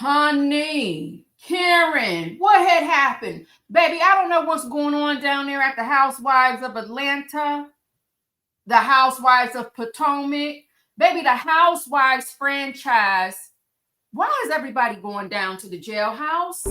Honey, Karen, what had happened? Baby, I don't know what's going on down there at the Housewives of Atlanta, the Housewives of Potomac. Baby, the Housewives franchise. Why is everybody going down to the jailhouse?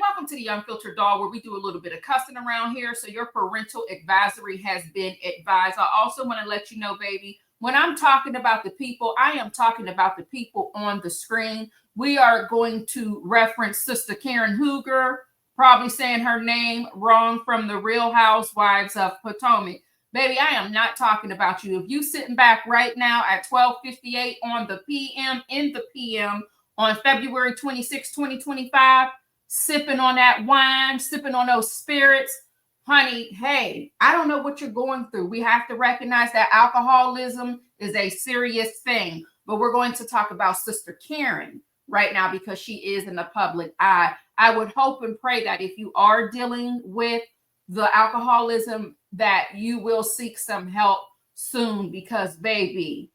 Welcome to the Unfiltered Doll, where we do a little bit of cussing around here. So your parental advisory has been advised. I also want to let you know, baby, when I'm talking about the people, I am talking about the people on the screen. We are going to reference Sister Karen Hooger, probably saying her name wrong, from the Real Housewives of Potomac. Baby, I am not talking about you. If you sitting back right now at 12:58 on the PM, in the PM, on February 26, 2025, sipping on that wine, sipping on those spirits, honey, hey, I don't know what you're going through. We have to recognize that alcoholism is a serious thing. But we're going to talk about Sister Karen right now because she is in the public eye. I would hope and pray that if you are dealing with the alcoholism, that you will seek some help soon, because, baby,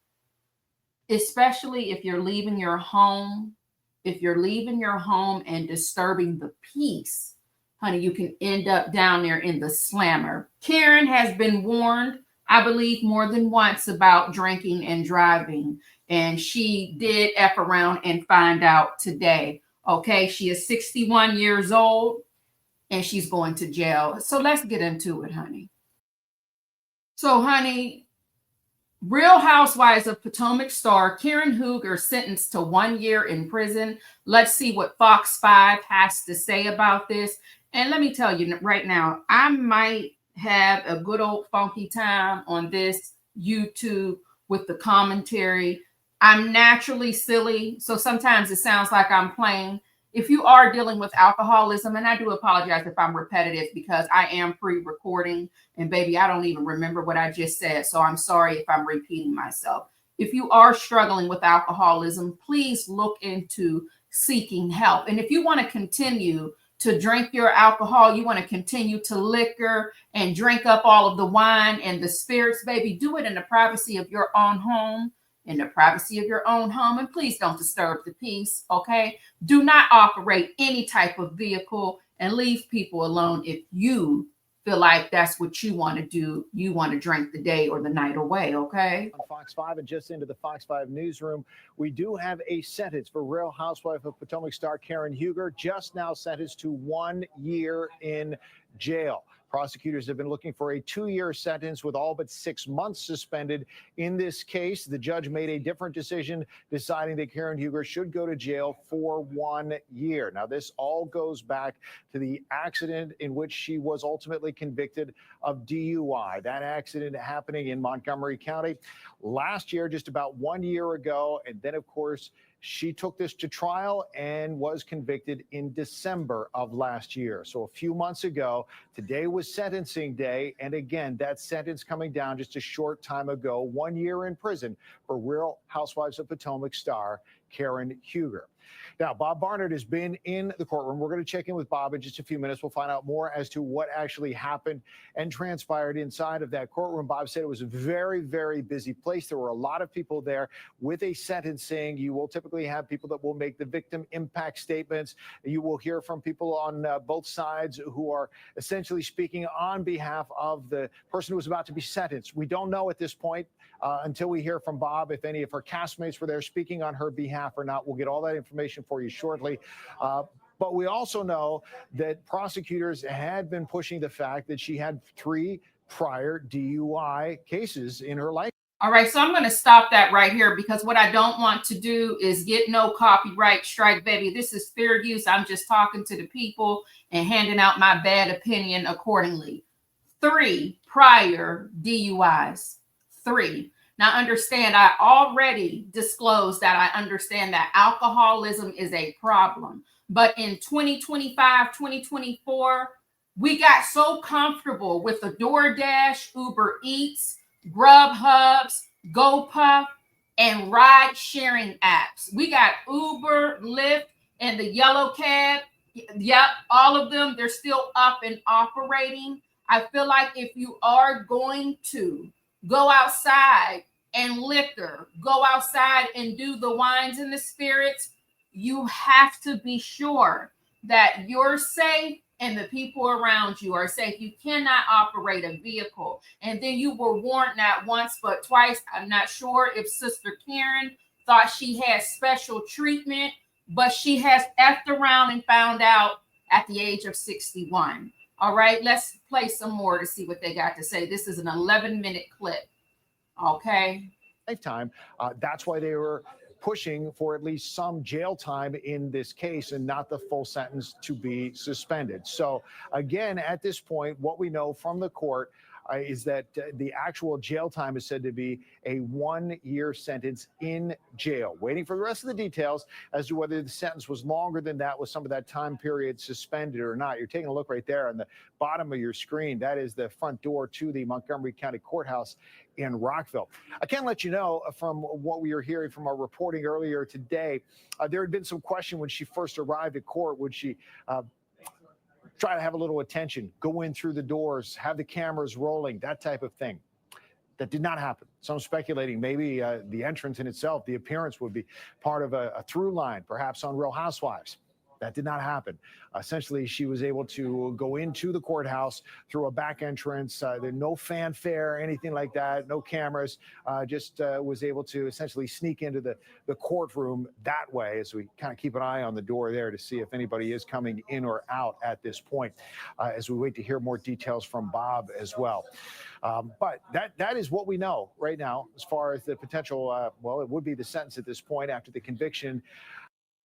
especially if you're leaving your home, and disturbing the peace, honey, you can end up down there in the slammer. Karen has been warned, I believe, more than once about drinking and driving. And she did F around and find out today. Okay, she is 61 years old and she's going to jail. So let's get into it, honey. So, honey, Real Housewives of Potomac star Karen Hooger sentenced to 1 year in prison. Let's see what Fox 5 has to say about this. And let me tell you right now, I might have a good old funky time on this YouTube with the commentary. I'm naturally silly, so sometimes it sounds like I'm playing. If you are dealing with alcoholism, and I do apologize if I'm repetitive because I am pre-recording, and baby, I don't even remember what I just said. So I'm sorry if I'm repeating myself. If you are struggling with alcoholism, please look into seeking help. And if you want to continue to drink your alcohol, you want to continue to liquor and drink up all of the wine and the spirits, baby, do it in the privacy of your own home. In the privacy of your own home, and please don't disturb the peace, okay? Do not operate any type of vehicle, and leave people alone if you feel like that's what you want to do. You want to drink the day or the night away, okay? On Fox 5 and just into the Fox 5 newsroom, we do have a sentence for Real Housewife of Potomac star Karen Hooger, just now sentenced to 1 year in jail. Prosecutors have been looking for a 2-year sentence with all but 6 months suspended. In this case, the judge made a different decision, deciding that Karen Hooger should go to jail for 1 year. Now, this all goes back to the accident in which she was ultimately convicted of DUI. That accident happening in Montgomery County last year, just about 1 year ago. And then, of course, she took this to trial and was convicted in December of last year. So a few months ago, today was sentencing day. And again, that sentence coming down just a short time ago, 1 year in prison for Real Housewives of Potomac star Karen Hooger. Now, Bob Barnard has been in the courtroom. We're going to check in with Bob in just a few minutes. We'll find out more as to what actually happened and transpired inside of that courtroom. Bob said it was a very, very busy place. There were a lot of people there with a sentencing. You will typically have people that will make the victim impact statements. You will hear from people on both sides who are essentially speaking on behalf of the person who was about to be sentenced. We don't know at this point until we hear from Bob if any of her castmates were there speaking on her behalf or not. We'll get all that information for you shortly. But we also know that prosecutors had been pushing the fact that she had 3 prior DUI cases in her life. All right, so I'm going to stop that right here, because what I don't want to do is get no copyright strike, baby. This is fair use. I'm just talking to the people and handing out my bad opinion accordingly. 3 prior DUIs. 3. Now, understand, I already disclosed that I understand that alcoholism is a problem. But in 2025, 2024, we got so comfortable with the DoorDash, Uber Eats, Grubhubs, GoPuff, and ride-sharing apps. We got Uber, Lyft, and the yellow cab. Yep, all of them, they're still up and operating. I feel like if you are going to go outside and liquor, go outside and do the wines and the spirits, you have to be sure that you're safe and the people around you are safe. You cannot operate a vehicle. And then you were warned not once, but twice. I'm not sure if Sister Karen thought she had special treatment, but she has effed around and found out at the age of 61. All right, let's play some more to see what they got to say. This is an 11-minute clip. Okay. Lifetime. That's why they were pushing for at least some jail time in this case and not the full sentence to be suspended. So again, at this point, what we know from the court is that the actual jail time is said to be a 1-year sentence in jail. Waiting for the rest of the details as to whether the sentence was longer than that, with some of that time period suspended or not. You're taking a look right there on the bottom of your screen. That is the front door to the Montgomery County Courthouse in Rockville. I can let you know from what we were hearing from our reporting earlier today, there had been some question when she first arrived at court. Would she try to have a little attention, go in through the doors, have the cameras rolling, that type of thing? That did not happen. Some speculating maybe the entrance in itself, the appearance would be part of a through line, perhaps on Real Housewives. That did not happen. Essentially, she was able to go into the courthouse through a back entrance. There's no fanfare, anything like that, no cameras. Just was able to essentially sneak into the courtroom that way, as we kind of keep an eye on the door there to see if anybody is coming in or out at this point, as we wait to hear more details from Bob as well. But that is what we know right now as far as the potential, well, it would be the sentence at this point after the conviction.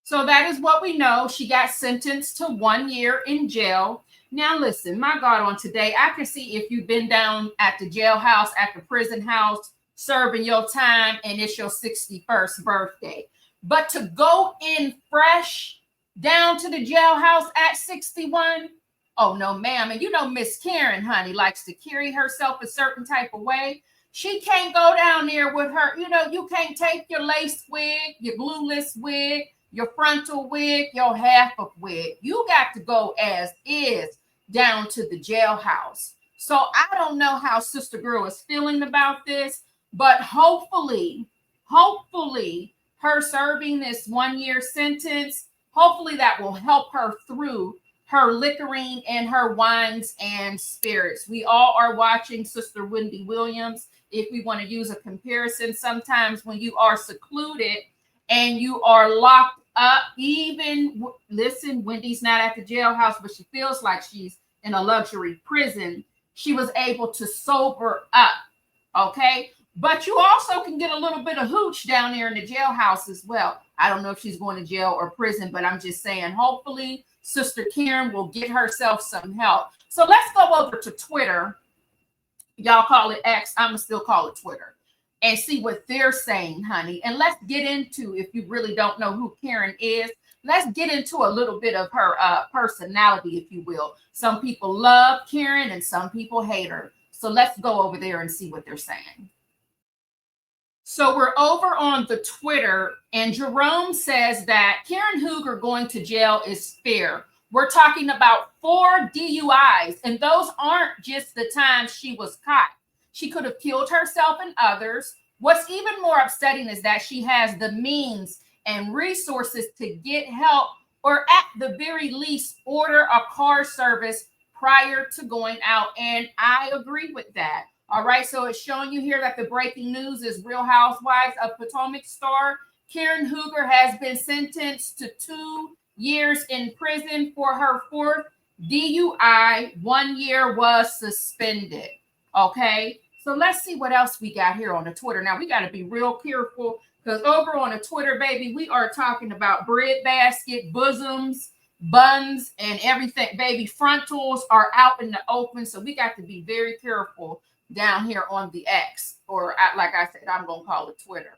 So that is what we know. She got sentenced to 1 year in jail. Now, listen, my God, on today, I can see if you've been down at the jailhouse, at the prison house, serving your time, and it's your 61st birthday. But to go in fresh down to the jailhouse at 61, oh, no, ma'am. And you know, Miss Karen, honey, likes to carry herself a certain type of way. She can't go down there with her. You know, you can't take your lace wig, your glueless wig, your frontal wig, your half of wig. You got to go as is down to the jailhouse. So I don't know how Sister Girl is feeling about this, but hopefully her serving this 1 year sentence, hopefully that will help her through her liquoring and her wines and spirits. We all are watching Sister Wendy Williams. If we want to use a comparison, sometimes when you are secluded and you are locked up, even, listen, Wendy's not at the jailhouse, but she feels like she's in a luxury prison. She was able to sober up, okay? But you also can get a little bit of hooch down there in the jailhouse as well. I don't know if she's going to jail or prison, but I'm just saying, hopefully Sister Karen will get herself some help. So let's go over to Twitter. Y'all call it X. I'm going to still call it Twitter. And see what they're saying, honey. And let's get into, if you really don't know who Karen is, let's get into a little bit of her personality, if you will. Some people love Karen and some people hate her. So let's go over there and see what they're saying. So we're over on the Twitter, and Jerome says that Karen Hooger going to jail is fair. We're talking about 4 DUIs, and those aren't just the times she was caught. She could have killed herself and others. What's even more upsetting is that she has the means and resources to get help, or at the very least, order a car service prior to going out. And I agree with that. All right. So it's showing you here that the breaking news is Real Housewives of Potomac star Karen Hooger has been sentenced to 2 years in prison for her 4th DUI. 1 year was suspended. Okay. So let's see what else we got here on the Twitter. Now, we got to be real careful because over on the Twitter, baby, we are talking about breadbasket, bosoms, buns, and everything. Baby, frontals are out in the open. So we got to be very careful down here on the X, or like I said, I'm going to call it Twitter.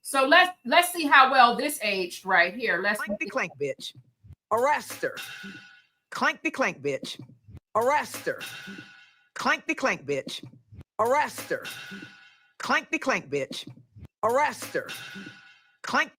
So let's see how well this aged right here. Let's clank the clank, bitch. Arrest her. Clank the clank, bitch. Arrest her. Clank the clank, bitch. Arrest her. Clank the clank, bitch. Arrest her. Clank.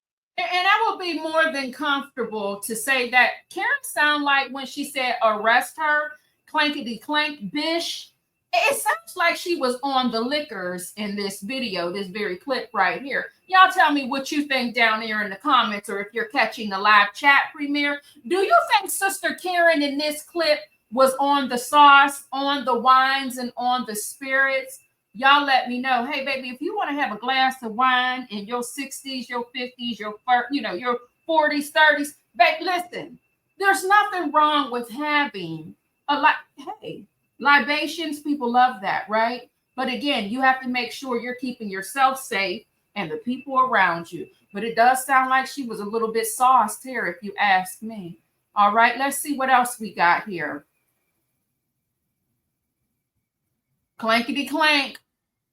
And I will be more than comfortable to say that Karen sound like when she said arrest her, clankety clank, bish. It sounds like she was on the liquors in this video, this very clip right here. Y'all tell me what you think down there in the comments, or if you're catching the live chat premiere. Do you think Sister Karen in this clip was on the sauce, on the wines, and on the spirits? Y'all let me know. Hey, baby, if you want to have a glass of wine in your 60s, your 50s, your 40s, 30s, babe, listen, there's nothing wrong with having a lot. Hey, libations, people love that, right? But again, you have to make sure you're keeping yourself safe and the people around you. But it does sound like she was a little bit sauced here, if you ask me. All right, let's see what else we got here. Clankety clank.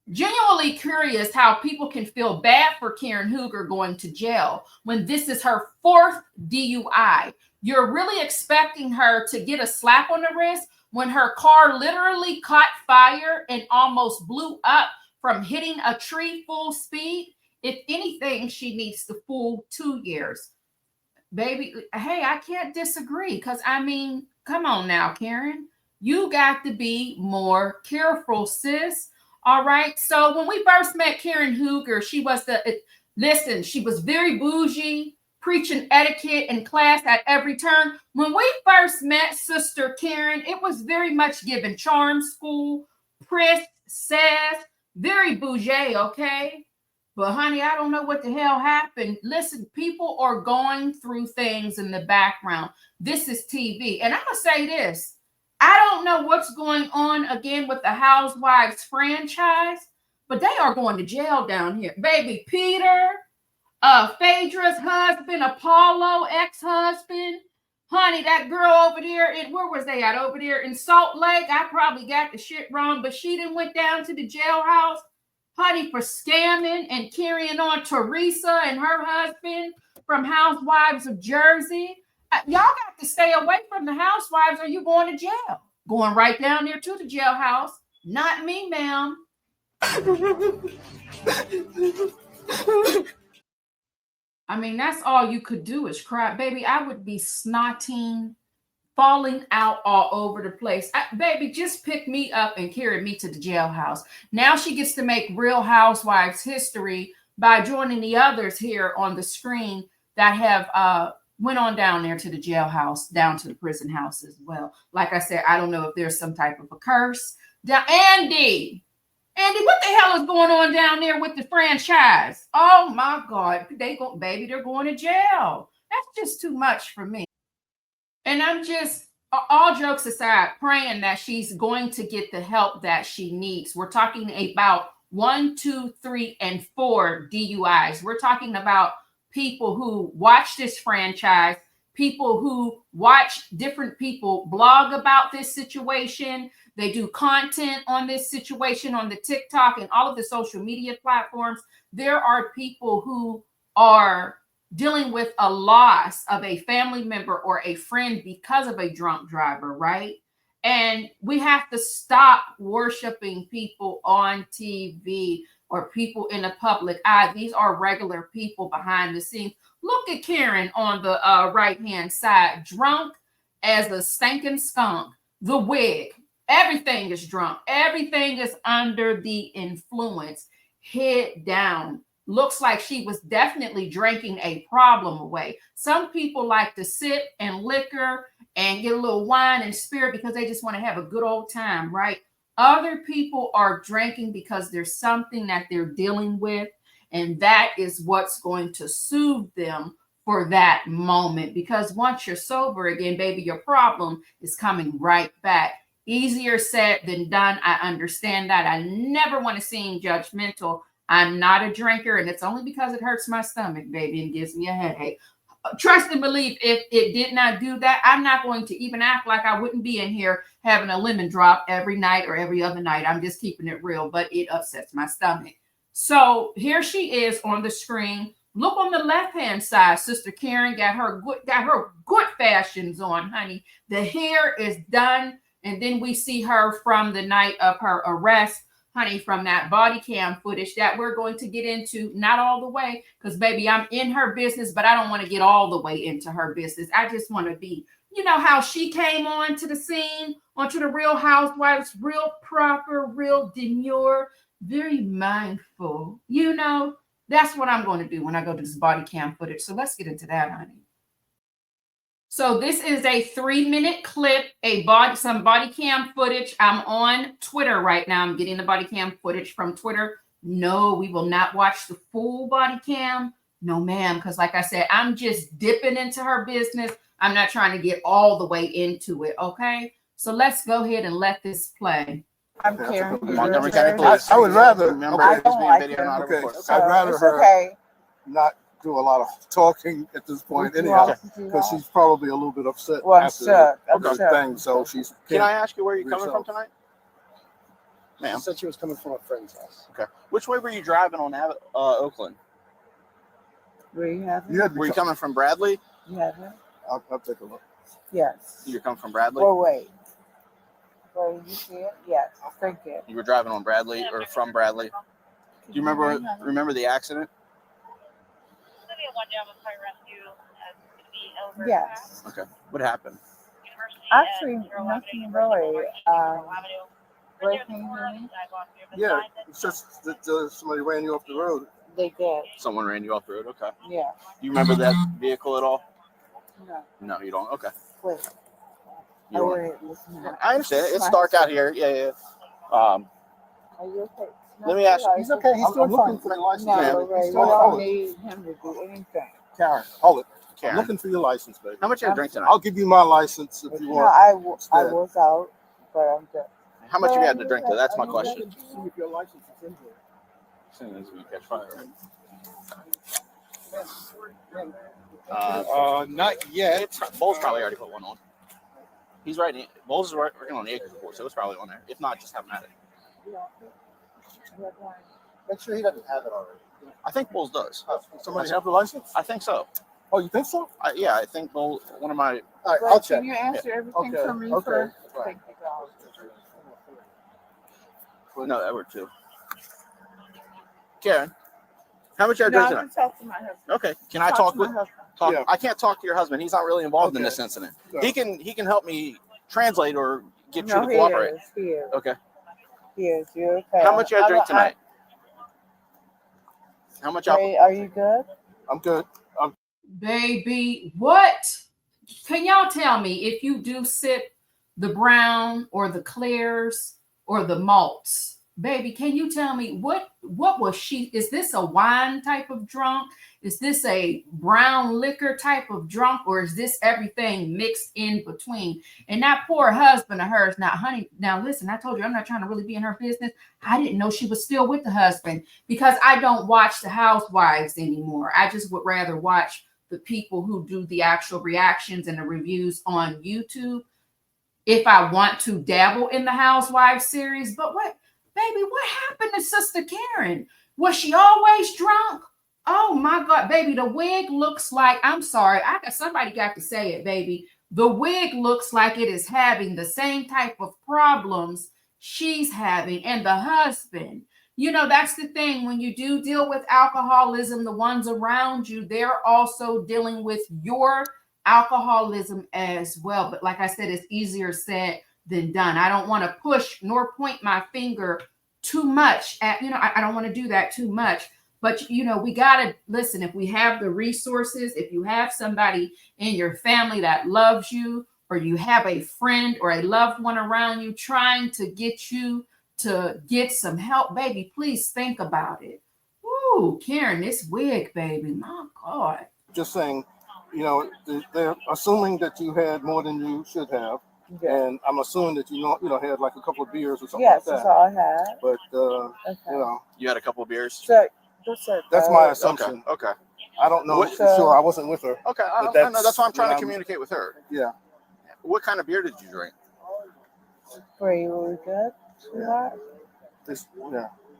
Genuinely curious how people can feel bad for Karen Hooger going to jail when this is her 4th DUI. You're really expecting her to get a slap on the wrist when her car literally caught fire and almost blew up from hitting a tree full speed? If anything, she needs the full 2 years. Baby, hey, I can't disagree, because I mean, come on now, Karen. You got to be more careful, sis. All right. So when we first met Karen Hooger, she was she was very bougie, preaching etiquette in class at every turn. When we first met Sister Karen, it was very much given charm school, pris, sass, very bougie, okay? But honey, I don't know what the hell happened. Listen, people are going through things in the background. This is TV. And I'm going to say this. I don't know what's going on again with the Housewives franchise, but they are going to jail down here. Baby Peter, Phaedra's husband, Apollo, ex-husband. Honey, that girl over there, where was they at? Over there in Salt Lake. I probably got the shit wrong, but she done went down to the jailhouse, honey, for scamming and carrying on Teresa and her husband from Housewives of Jersey. Y'all got to stay away from the Housewives or you're going to jail. Going right down there to the jailhouse. Not me, ma'am. I mean, that's all you could do is cry. Baby, I would be snotting, falling out all over the place. Baby, just pick me up and carry me to the jailhouse. Now she gets to make Real Housewives history by joining the others here on the screen that have went on down there to the jailhouse, down to the prison house as well. Like I said, I don't know if there's some type of a curse. Andy, what the hell is going on down there with the franchise? Oh my God, they're going to jail. That's just too much for me. And I'm just, all jokes aside, praying that she's going to get the help that she needs. We're talking about 1, 2, 3, and 4 DUIs. We're talking about people who watch this franchise, people who watch different people blog about this situation. They do content on this situation on the TikTok and all of the social media platforms. There are people who are dealing with a loss of a family member or a friend because of a drunk driver, right? And we have to stop worshiping people on TV or people in the public eye. These are regular people behind the scenes. Look at Karen on the right-hand side, drunk as a stinking skunk. The wig, everything is drunk. Everything is under the influence, head down. Looks like she was definitely drinking a problem away. Some people like to sip and liquor and get a little wine and spirit because they just want to have a good old time, right? Other people are drinking because there's something that they're dealing with, and that is what's going to soothe them for that moment. Because once you're sober again, baby, your problem is coming right back. Easier said than done. I understand that. I never want to seem judgmental. I'm not a drinker, and it's only because it hurts my stomach, baby, and gives me a headache. Trust and believe, if it did not do that, I'm not going to even act like I wouldn't be in here having a lemon drop every night or every other night. I'm just keeping it real, but it upsets my stomach. So here she is on the screen. Look on the left-hand side. Sister Karen got her good fashions on, honey. The hair is done, and then we see her from the night of her arrest. honey, from that body cam footage that we're going to get into, not all the way, because baby, I'm in her business, but I don't want to get all the way into her business. I just want to be, you know, how she came on to the scene, onto the Real Housewives, real proper, real demure, very mindful. You know, that's what I'm going to do when I go to this body cam footage. So let's get into that, honey. So this is a 3-minute clip, some body cam footage. I'm on Twitter right now. I'm getting the body cam footage from Twitter. No, we will not watch the full body cam. No, ma'am, because like I said, I'm just dipping into her business. I'm not trying to get all the way into it, okay? So let's go ahead and let this play. I'm Karen. Montgomery County Police. I would rather. Remember, I it's don't being like video, him. not a Okay, report. I'd rather it's her okay. not do a lot of talking at this point, anyhow, because she's probably a little bit upset Well, I'm after shook. I'm the shook. thing. So she's. Can I ask you where you're coming from tonight? Ma'am. She said she was coming from a friend's house. Okay. Which way were you driving on Oakland? Where you have You it? had to Were you come. coming from Bradley? You have it? I'll take a look. Yes. You're coming from Bradley? Or wait. Wait, you see it? Yes. Thank you. You were driving on Bradley or from Bradley? Do you remember the accident? Yes. Okay. What happened? Actually, nothing really. Wait, can you hear me? Yeah, it's just that somebody ran you off the road. They did. Someone ran you off the road? Okay. Yeah. Do you remember that vehicle at all? No. No, you don't? Okay. Wait. You don't. Wait, listen. I understand. It's dark out here. Yeah. Are you okay? Let me ask you. He's okay. He's still looking for your license. No, ma'am. Ray, He's we still don't hold it. need him to do anything. Karen, hold it. I'm Karen, looking for your license, baby. how much you drink tonight? I'll give you my license if you No, want. I instead. was out, but I'm good. How much you had to drink though? That's my I'm question. checking to see if your license is in here. As soon as we catch fire, right? Not yet. Bowles probably already put one on. He's writing. Bowles is working on the acres report, so it's probably on there. If not, just have him at it. Make sure he doesn't have it already. I think Bowles does. Somebody have the license? I think so. Oh, you think so? Yeah, I think Bowles. One of my. All right, Ray, I'll check. can you answer everything Okay, for me okay, first? right. Thank you, God. No, that worked too. Karen, how much you No, drink I tonight? can talk to my husband. Okay, can I talk to with? my husband. Talk. Yeah. I can't talk to your husband. He's not really involved in Okay. this incident. So- He can help me translate or get you No, to he cooperate. is. He is. Okay. He is. You okay? How much you drink tonight? How much alcohol? Ray, are you good? I'm good. Baby, what? Can y'all tell me if you do sip the brown or the clears or the malts? Baby, can you tell me what was she? Is this a wine type of drunk? Is this a brown liquor type of drunk? Or is this everything mixed in between? And that poor husband of hers. Now, honey, now listen, I told you I'm not trying to really be in her business. I didn't know she was still with the husband because I don't watch the housewives anymore. I just would rather watch the people who do the actual reactions and the reviews on YouTube if I want to dabble in the Housewives series. But what, baby, what happened to Sister Karen? Was she always drunk? Oh my God, baby, the wig looks like, I'm sorry, somebody got to say it, baby. The wig looks like it is having the same type of problems she's having, and the husband. You know, that's the thing. When you do deal with alcoholism, the ones around you, they're also dealing with your alcoholism as well. But like I said, it's easier said than done. I don't want to push nor point my finger too much at, I don't want to do that too much. But, we got to listen. If we have the resources, if you have somebody in your family that loves you, or you have a friend or a loved one around you trying to get you to get some help, baby, please think about it. Ooh, Karen, this wig, baby, my God. Just saying, they're assuming that you had more than you should have. Yeah. And I'm assuming that you had like a couple of beers or something Yes, like that's that. all I had. But Okay. You had a couple of beers. So, that's my assumption. Okay. I don't know What- for sure. I wasn't with her. Okay. I know. that's- That's why I'm trying to yeah, communicate with her. Yeah. What kind of beer did you drink? Were you good, sweetheart?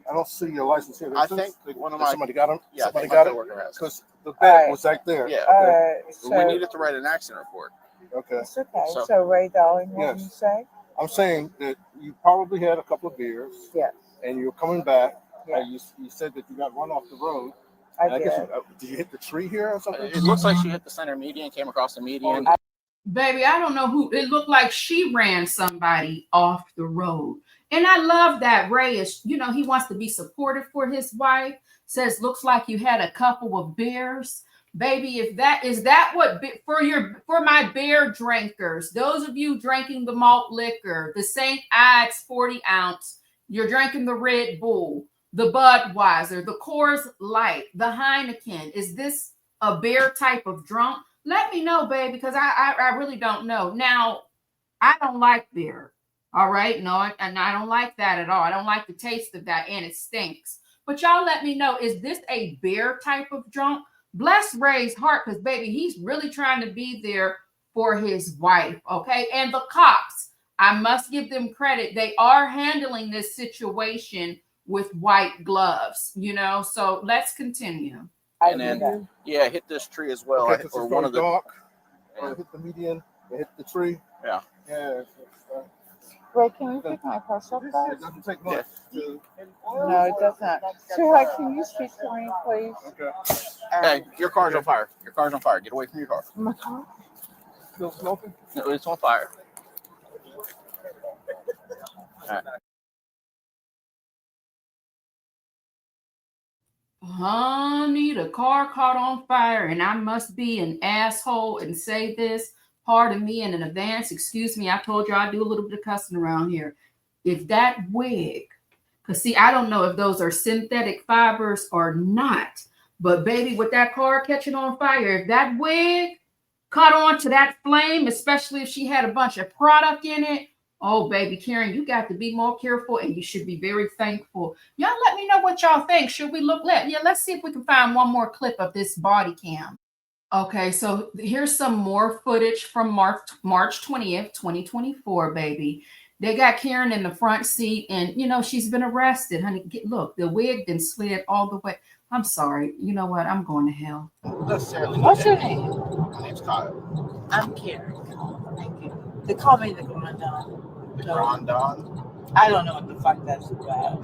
I don't see your license here. I think one of my Somebody got him. yeah, I Somebody think my got it coworker has it. because the All bag right. was right there. Yeah. All Okay. right. We So, needed to write an accident report. Okay. it's okay. So- So, Ray, darling, what Yes. did you say? I'm saying that you probably had a couple of beers. Yes. and you're coming back. Yeah. And you said that you got run off the road. I guess did. did you hit the tree here or something? It looks like she hit the center median, came across the median. Baby, I don't know who. It looked like she ran somebody off the road. And I love that Ray is, you know, he wants to be supportive for his wife. Says, looks like you had a couple of beers. Baby, if that is that what for my beer drinkers, those of you drinking the malt liquor, the St. Ides 40 ounce, you're drinking the Red Bull, the Budweiser, the Coors Light, the Heineken. Is this a beer type of drunk? Let me know, babe, because I really don't know. Now, I don't like beer. All right. No, and I don't like that at all. I don't like the taste of that, and it stinks. But y'all let me know, is this a beer type of drunk? Bless Ray's heart, because baby, he's really trying to be there for his wife. Okay. And the cops, I must give them credit. They are handling this situation with white gloves, you know. So let's continue. And then, yeah, hit this tree as well. Okay, Or one of the dark. Hit the median. Hit the tree. Yeah. Yeah. Ray, can you pick my purse up, It guys? doesn't take much. No, it does not. Sweetheart, can you speak to me, please? Okay. Hey, your car's on fire. Your car's on fire. Get away from your car. My car? Still smoking? No, it's on fire. All right. Honey, the car caught on fire, and I must be an asshole and say this. Pardon me in advance. Excuse me. I told you I do a little bit of cussing around here. If that wig, because see, I don't know if those are synthetic fibers or not, but baby, with that car catching on fire, if that wig caught on to that flame, especially if she had a bunch of product in it, oh, baby, Karen, you got to be more careful, and you should be very thankful. Y'all let me know what y'all think. Should we look? Let's see if we can find one more clip of this body cam. Okay, so here's some more footage from March 20th, 2024, baby. They got Karen in the front seat, and, you know, she's been arrested. Honey, look, the wig then slid all the way. I'm sorry. You know what? I'm going to hell. What's your name? My name's Kyle. I'm Karen. Thank you. They call me the Grandon. The Grandon. I don't know what the fuck that's about.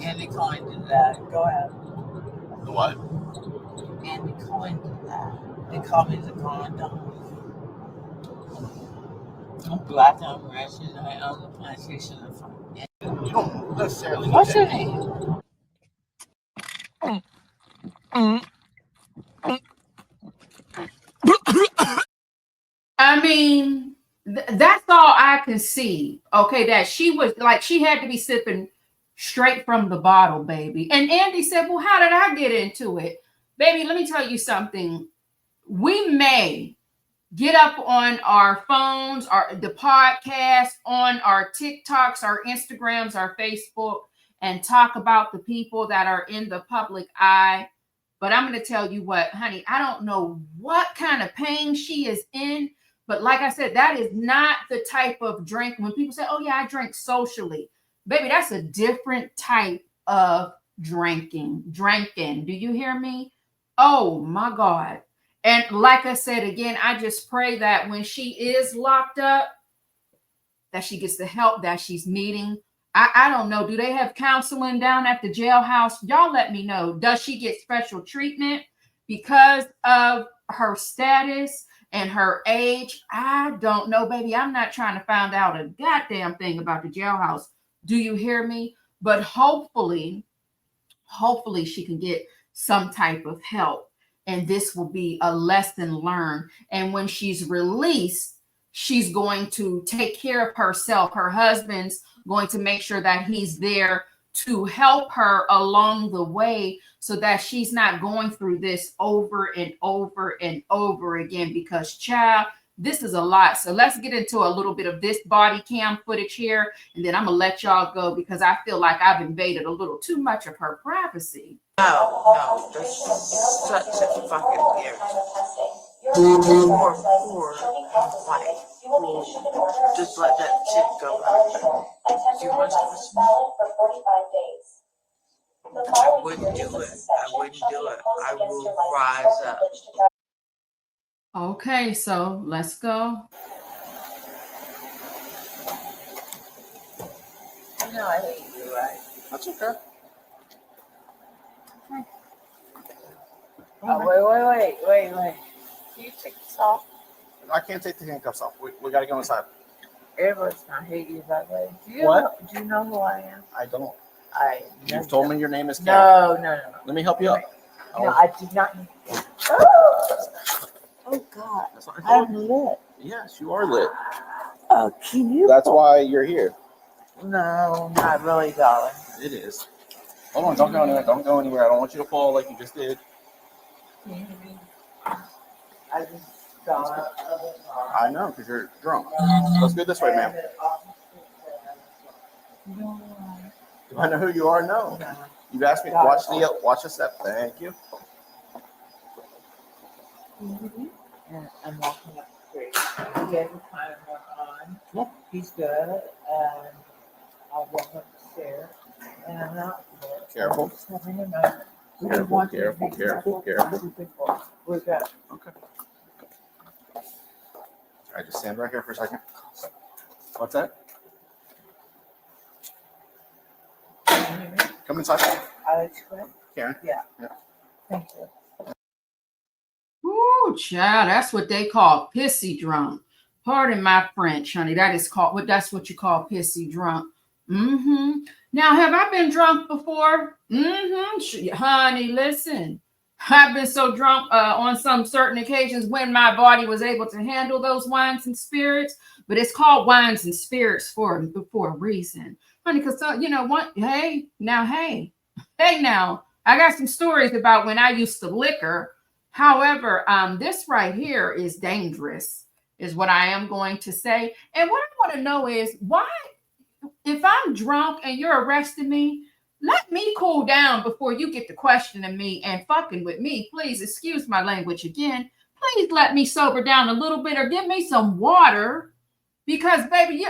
And they call me that. Go ahead. The what? And they call me that. They call me the Grandon. I'm black, I'm Russian, I own the plantation of farm. You don't necessarily. What's your name? I mean, that's all I can see. Okay, that she was like, she had to be sipping straight from the bottle, baby. And Andy said, well, how did I get into it? Baby, let me tell you something. We may get up on our phones, the podcast, on our TikToks, our Instagrams, our Facebook, and talk about the people that are in the public eye. But I'm going to tell you what, honey, I don't know what kind of pain she is in. But like I said, that is not the type of drink. When people say, oh, yeah, I drink socially. Baby, that's a different type of drinking. Do you hear me? Oh, my God. And like I said, again, I just pray that when she is locked up, that she gets the help that she's needing. I don't know. Do they have counseling down at the jailhouse? Y'all let me know. Does she get special treatment because of her status and her age? I don't know, baby. I'm not trying to find out a goddamn thing about the jailhouse. Do you hear me? But hopefully she can get some type of help. And this will be a lesson learned. And when she's released, she's going to take care of herself. Her husband's going to make sure that he's there to help her along the way so that she's not going through this over and over and over again. Because, child, this is a lot. So let's get into a little bit of this body cam footage here. And then I'm going to let y'all go because I feel like I've invaded a little too much of her privacy. No, this is such a fucking gift. Poor wife who just let that shit go by. You must I wouldn't do it. I will rise up. Okay, so let's go. You know I hate you. right. That's okay. Oh, wait. Can you take this off? I can't take the handcuffs off. We got to go inside. Everybody's gonna hate you that way. Do you know who I am? I don't. You've told me your name is Karen. No. Let me help you up. No, I did not. Oh God, That's what I told I'm you. lit. Yes, you are lit. Oh, can you? That's why you're here. No, not really, darling. It is. Hold on, don't go anywhere. Don't go anywhere. I don't want you to fall like you just did. Can you hear me? I just got. I know, because you're drunk. Let's go this way, ma'am. No. Do I know who you are? No. You've asked me to watch the step. Thank you. And I'm walking up the street. He has a timer on. He's good. And I'll walk up the stairs. And I'm not good. Careful. I'm just having a moment. Careful. We're good. Okay. All right, just stand right here for a second. What's that? Can you hear me? Come inside. Alex, right? Karen. Yeah. Yeah. Thank you. Ooh, child, that's what they call pissy drunk. Pardon my French, honey. That's what you call pissy drunk. Mm-hmm. Now, have I been drunk before? Mm-hmm. Honey, listen. I've been so drunk on some certain occasions when my body was able to handle those wines and spirits, but it's called wines and spirits for a reason. Honey, because you know what? Hey, now, I got some stories about when I used to liquor. However, this right here is dangerous, is what I am going to say. And what I want to know is why, if I'm drunk and you're arresting me, let me cool down before you get to questioning me and fucking with me. Please excuse my language again. Please let me sober down a little bit or give me some water. Because, baby,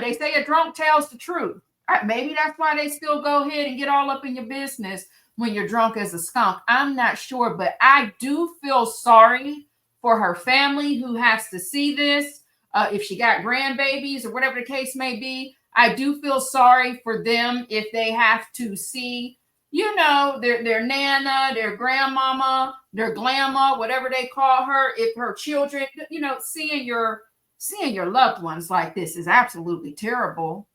they say a drunk tells the truth. Maybe that's why they still go ahead and get all up in your business when you're drunk as a skunk. I'm not sure, but I do feel sorry for her family who has to see this. If she got grandbabies or whatever the case may be, I do feel sorry for them if they have to see, their nana, their grandmama, their glamma, whatever they call her. If her children, seeing your loved ones like this is absolutely terrible.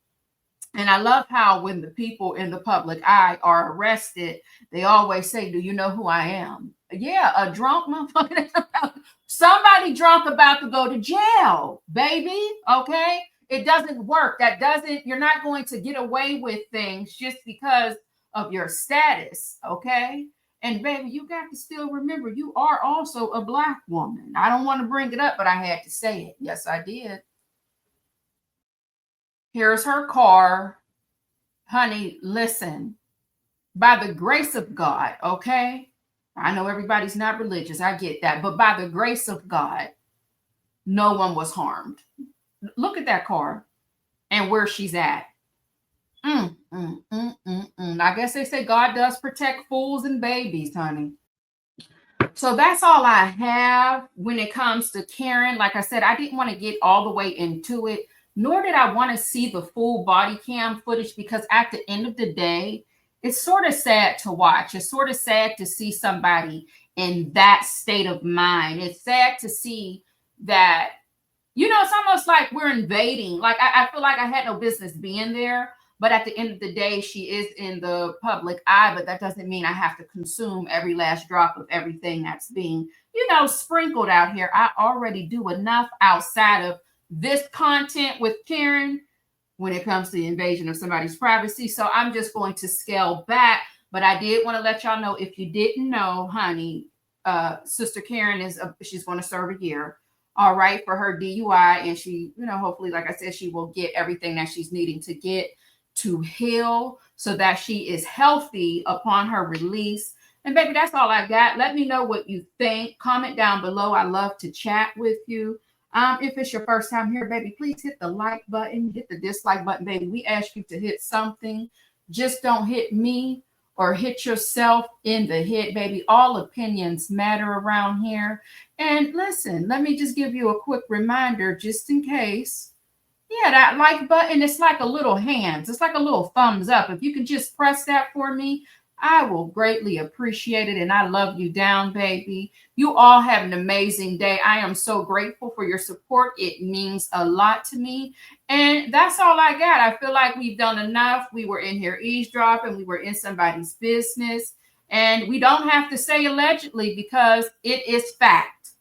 And I love how when the people in the public eye are arrested, they always say, do you know who I am? Yeah, a drunk motherfucker. Somebody drunk about to go to jail, baby. Okay. It doesn't work. You're not going to get away with things just because of your status. Okay. And baby, you got to still remember you are also a Black woman. I don't want to bring it up, but I had to say it. Yes, I did. Here's her car. Honey, listen, by the grace of God, okay? I know everybody's not religious. I get that. But by the grace of God, no one was harmed. Look at that car and where she's at. I guess they say God does protect fools and babies, honey. So that's all I have when it comes to Karen. Like I said, I didn't want to get all the way into it, nor did I want to see the full body cam footage, because at the end of the day, it's sort of sad to watch. It's sort of sad to see somebody in that state of mind. It's sad to see that, it's almost like we're invading. Like, I feel like I had no business being there. But at the end of the day, she is in the public eye, but that doesn't mean I have to consume every last drop of everything that's being, sprinkled out here. I already do enough outside of this content with Karen when it comes to the invasion of somebody's privacy. So I'm just going to scale back. But I did want to let y'all know, if you didn't know, honey, Sister Karen she's going to serve a year. All right, for her DUI. And she, hopefully, like I said, she will get everything that she's needing to get to heal so that she is healthy upon her release. And baby, that's all I got. Let me know what you think. Comment down below. I love to chat with you. If it's your first time here, baby, please hit the like button, hit the dislike button, baby. We ask you to hit something. Just don't hit me or hit yourself in the head, baby. All opinions matter around here. And listen, let me just give you a quick reminder, just in case, Yeah, that like button, it's like a little hands. It's like a little thumbs up. If you can just press that for me, I will greatly appreciate it. And I love you down, baby. You all have an amazing day. I am so grateful for your support. It means a lot to me. And that's all I got. I feel like we've done enough. We were in here eavesdropping. We were in somebody's business. And we don't have to say allegedly because it is fact.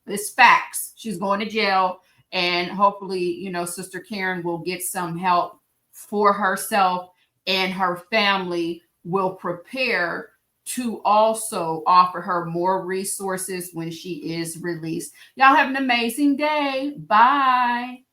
It's facts. She's going to jail. And hopefully, you know, Sister Karen will get some help for herself, and her family will prepare to also offer her more resources when she is released. Y'all have an amazing day. Bye.